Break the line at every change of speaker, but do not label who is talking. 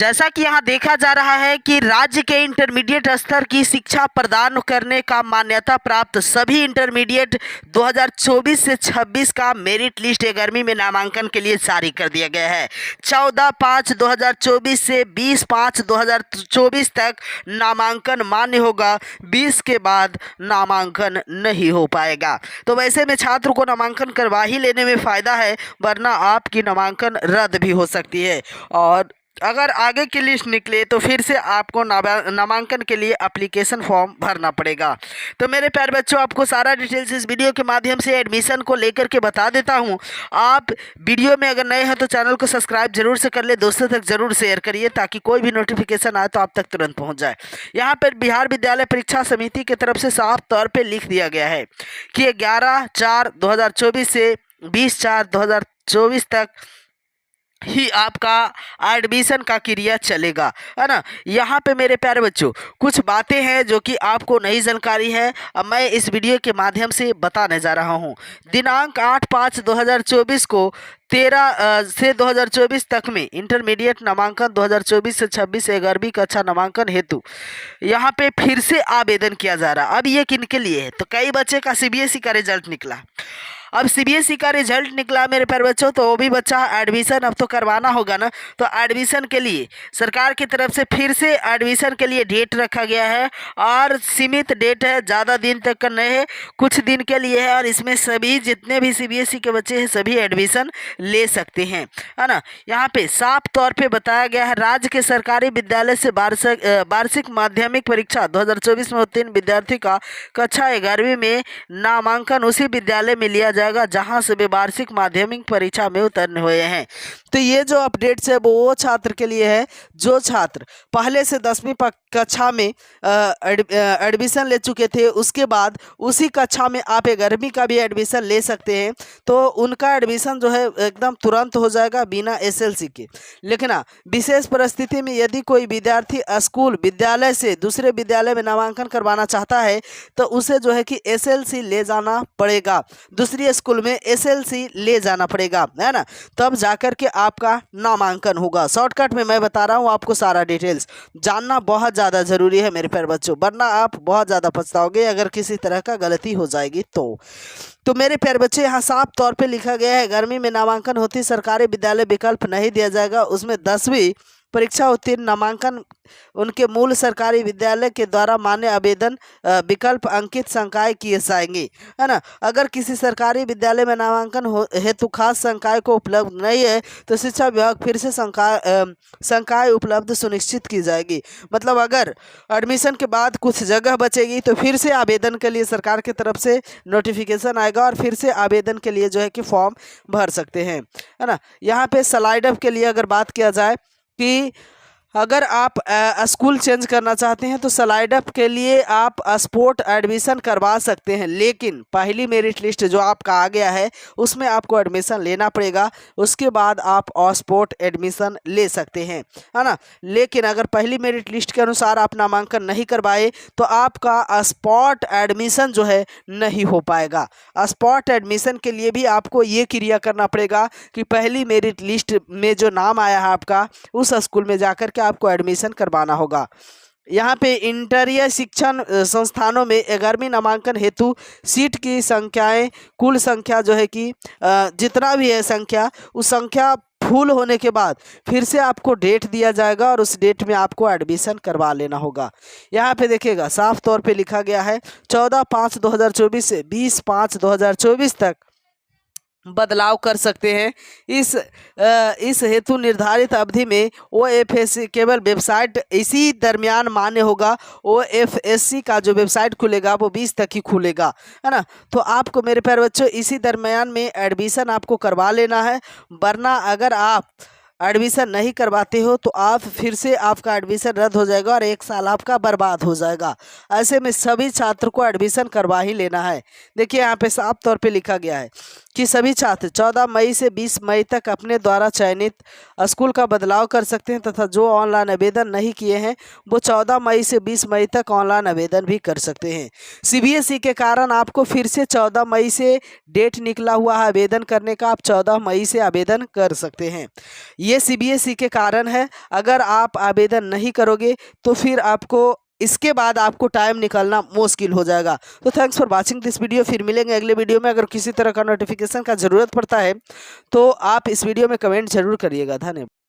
जैसा कि यहाँ देखा जा रहा है कि राज्य के इंटरमीडिएट स्तर की शिक्षा प्रदान करने का मान्यता प्राप्त सभी इंटरमीडिएट 2024 से 26 का मेरिट लिस्ट 11वीं में नामांकन के लिए जारी कर दिया गया है। 14/5/2024 से 20/5/2024 तक नामांकन मान्य होगा। 20 के बाद नामांकन नहीं हो पाएगा। तो वैसे में छात्र को नामांकन करवा ही लेने में फ़ायदा है, वरना आपकी नामांकन रद्द भी हो सकती है। और अगर आगे की लिस्ट निकले तो फिर से आपको नामांकन के लिए एप्लीकेशन फॉर्म भरना पड़ेगा। तो मेरे प्यारे बच्चों, आपको सारा डिटेल्स इस वीडियो के माध्यम से एडमिशन को लेकर के बता देता हूं। आप वीडियो में अगर नए हैं तो चैनल को सब्सक्राइब जरूर से कर ले, दोस्तों तक जरूर शेयर करिए ताकि कोई भी नोटिफिकेशन आए तो आप तक तुरंत पहुँच जाए। यहाँ पर बिहार विद्यालय परीक्षा समिति की तरफ से साफ तौर पर लिख दिया गया है कि 11/4/2024 से 20/4/2024 तक ही आपका एडमिशन का क्रिया चलेगा, है ना। यहाँ पे मेरे प्यारे बच्चों कुछ बातें हैं जो कि आपको नई जानकारी है, अब मैं इस वीडियो के माध्यम से बताने जा रहा हूँ। दिनांक 8/5/2024 को 13 से 2024 तक में इंटरमीडिएट नामांकन 2024 से 26 11वीं कक्षा नामांकन हेतु यहाँ पे फिर से आवेदन किया जा रहा। अब ये किन के लिए है? तो कई बच्चे का सीबीएसई का रिजल्ट निकला। अब सीबीएसई का रिजल्ट निकला मेरे प्यारे बच्चों, तो वो भी बच्चा एडमिशन अब तो करवाना होगा ना। तो एडमिशन के लिए सरकार की तरफ से फिर से एडमिशन के लिए डेट रखा गया है और सीमित डेट है, ज़्यादा दिन तक का नहीं है, कुछ दिन के लिए है। और इसमें सभी जितने भी सीबीएसई के बच्चे हैं सभी एडमिशन ले सकते हैं, है ना। यहाँ पे साफ तौर पे बताया गया है, राज्य के सरकारी विद्यालय से वार्षिक माध्यमिक परीक्षा 2024 में उत्तीर्ण विद्यार्थी का कक्षा 11वीं में नामांकन उसी विद्यालय में लिया जाएगा जहां से वे वार्षिक माध्यमिक परीक्षा में उत्तीर्ण हुए हैं। तो ये जो अपडेट्स है वो छात्र के लिए है जो छात्र पहले से 10वीं कक्षा में एडमिशन ले चुके थे, उसके बाद उसी कक्षा में आप 11वीं का भी एडमिशन ले सकते हैं। तो उनका एडमिशन जो है एकदम तुरंत हो जाएगा बिना एसएलसी के। लेकिन विशेष परिस्थिति में यदि कोई विद्यार्थी स्कूल विद्यालय से दूसरे विद्यालय में नामांकन करवाना चाहता है तो उसे जो है कि एसएलसी ले जाना पड़ेगा, दूसरी स्कूल में एसएलसी ले जाना पड़ेगा, है ना। तब जाकर के आपका नामांकन होगा। शॉर्टकट में मैं बता रहा हूँ आपको, सारा डिटेल्स जानना बहुत ज़्यादा ज़रूरी है मेरे प्यारे बच्चों, वरना आप बहुत ज़्यादा पछताओगे अगर किसी तरह का गलती हो जाएगी तो मेरे प्यारे बच्चे यहाँ साफ तौर पे लिखा गया है 11वीं में नामांकन होती सरकारी विद्यालय विकल्प नहीं दिया जाएगा। उसमें 10वीं परीक्षा उत्तीर्ण नामांकन उनके मूल सरकारी विद्यालय के द्वारा मान्य आवेदन विकल्प अंकित संकाय किए जाएंगे, है ना। अगर किसी सरकारी विद्यालय में नामांकन हेतु खास संकाय को उपलब्ध नहीं है तो शिक्षा विभाग फिर से संकाय उपलब्ध सुनिश्चित की जाएगी। मतलब अगर एडमिशन के बाद कुछ जगह बचेगी तो फिर से आवेदन के लिए सरकार की तरफ से नोटिफिकेशन आएगा और फिर से आवेदन के लिए जो है कि फॉर्म भर सकते हैं, है ना। यहाँ पे स्लाइड अप के लिए अगर बात किया जाए कि अगर आप स्कूल चेंज करना चाहते हैं तो स्लाइड अप के लिए आप स्पोर्ट एडमिशन करवा सकते हैं, लेकिन पहली मेरिट लिस्ट जो आपका आ गया है उसमें आपको एडमिशन लेना पड़ेगा, उसके बाद आप स्पोर्ट एडमिशन ले सकते हैं, है ना। लेकिन अगर पहली मेरिट लिस्ट के अनुसार आप नामांकन नहीं करवाए तो आपका स्पॉट एडमिशन जो है नहीं हो पाएगा। स्पॉट एडमिशन के लिए भी आपको ये क्रिया करना पड़ेगा कि पहली मेरिट लिस्ट में जो नाम आया है आपका उस स्कूल में जाकर आपको एडमिशन करवाना होगा। यहाँ पे इंटरियर शिक्षण संस्थानों में 11वीं नामांकन हेतु सीट की संख्याएं कुल संख्या जो है कि जितना भी है संख्या, उस संख्या फुल होने के बाद फिर से आपको डेट दिया जाएगा और उस डेट में आपको एडमिशन करवा लेना होगा। यहाँ पे देखिएगा साफ तौर पे लिखा गया है 14/5/2024 से 20/5/2024 तक बदलाव कर सकते हैं। इस हेतु निर्धारित अवधि में ओएफएससी केवल वेबसाइट इसी दरमियान मान्य होगा। ओएफएससी का जो वेबसाइट खुलेगा वो 20 तक ही खुलेगा, है ना। तो आपको मेरे प्यारे बच्चों इसी दरमियान में एडमिशन आपको करवा लेना है, वरना अगर आप एडमिशन नहीं करवाते हो तो आप फिर से आपका एडमिशन रद्द हो जाएगा और 1 साल आपका बर्बाद हो जाएगा। ऐसे में सभी छात्र को एडमिशन करवा ही लेना है। देखिए यहाँ पे साफ तौर पे लिखा गया है कि सभी छात्र 14 मई से 20 मई तक अपने द्वारा चयनित स्कूल का बदलाव कर सकते हैं तथा जो ऑनलाइन आवेदन नहीं किए हैं वो 14 मई से 20 मई तक ऑनलाइन आवेदन भी कर सकते हैं। सीबीएसई के कारण आपको फिर से 14 मई से डेट निकला हुआ है आवेदन करने का, आप 14 मई से आवेदन कर सकते हैं। ये सीबीएसई के कारण है। अगर आप आवेदन नहीं करोगे तो फिर आपको इसके बाद आपको टाइम निकालना मुश्किल हो जाएगा। तो thanks for watching this video. फिर मिलेंगे अगले वीडियो में। अगर किसी तरह का नोटिफिकेशन का ज़रूरत पड़ता है तो आप इस वीडियो में कमेंट जरूर करिएगा। धन्यवाद।